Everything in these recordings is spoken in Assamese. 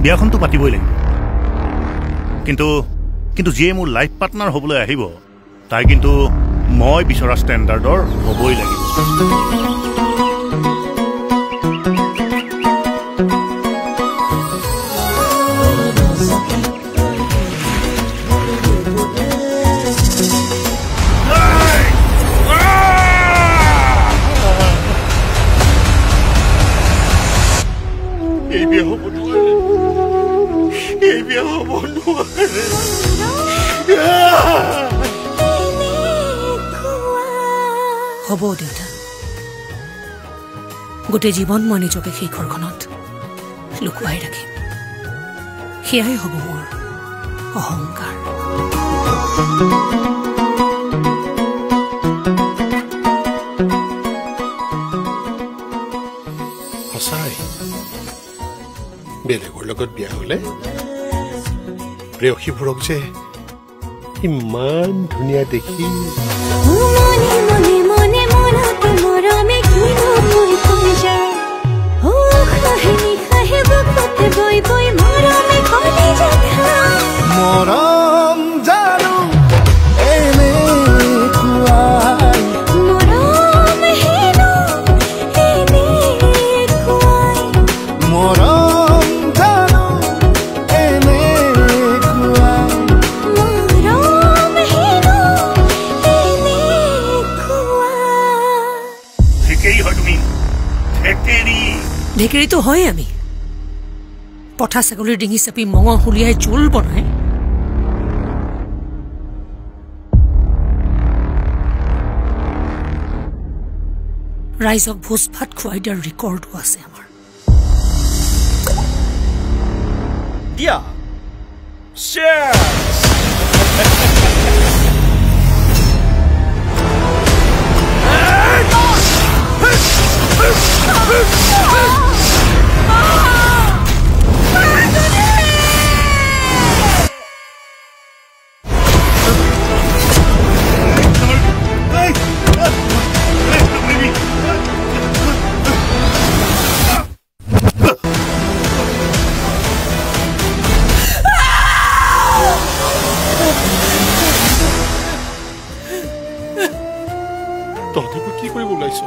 বিয়াখনটো পাতিবই লাগিব কিন্তু কিন্তু যিয়ে মোৰ লাইফ পাৰ্টনাৰ হ'বলৈ আহিব তাই কিন্তু মই বিচৰা ষ্টেণ্ডাৰ্ডৰ হ'বই লাগিব হ'ব দেউতা গোটেই জীৱন মই নিজকে সেই ঘৰখনত লুকুৱাই ৰাখিম সেয়াই হ'ব মোৰ অহংকাৰ সঁচাই বেলেগৰ লগত বিয়া হ'লে প্ৰেয়সীবোৰক যে ইমান ধুনীয়া দেখি মৰম জানো এনে খুৱাই মৰম হেনো এনে খুৱাই মৰম জানো এনে খুৱাই মৰম হেনো এনে খুৱাই ঠিকেই হয় তুমি ঢেকেৰিটো হয় আমি পঠা ছাগলীৰ ডিঙি চাপি মঙহ হুলিয়াই জোল বনাই ৰাইজক ভোজ ভাত খুৱাই দিয়াৰ ৰেকৰ্ডো আছে আমাৰ দিয়া তহঁতিবোৰ কি কৰিব ওলাইছ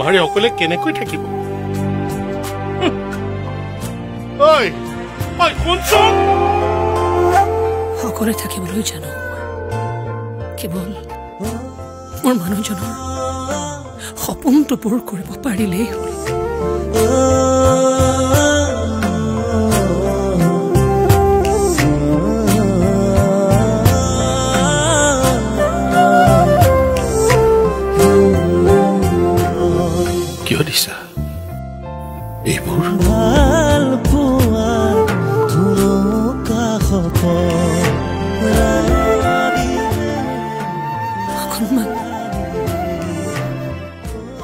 মাৰে অকলে কেনেকৈ থাকিব অকলে থাকিবলৈ জানো কেৱল মোৰ মানুহজনৰ সপোনটো পূৰ কৰিব পাৰিলেই হ'ল কিয় দিছা এইবোৰ ভাল পোৱা অকণমান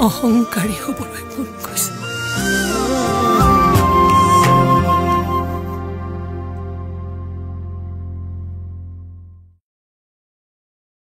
অহংকাৰী হ'বলৈ মন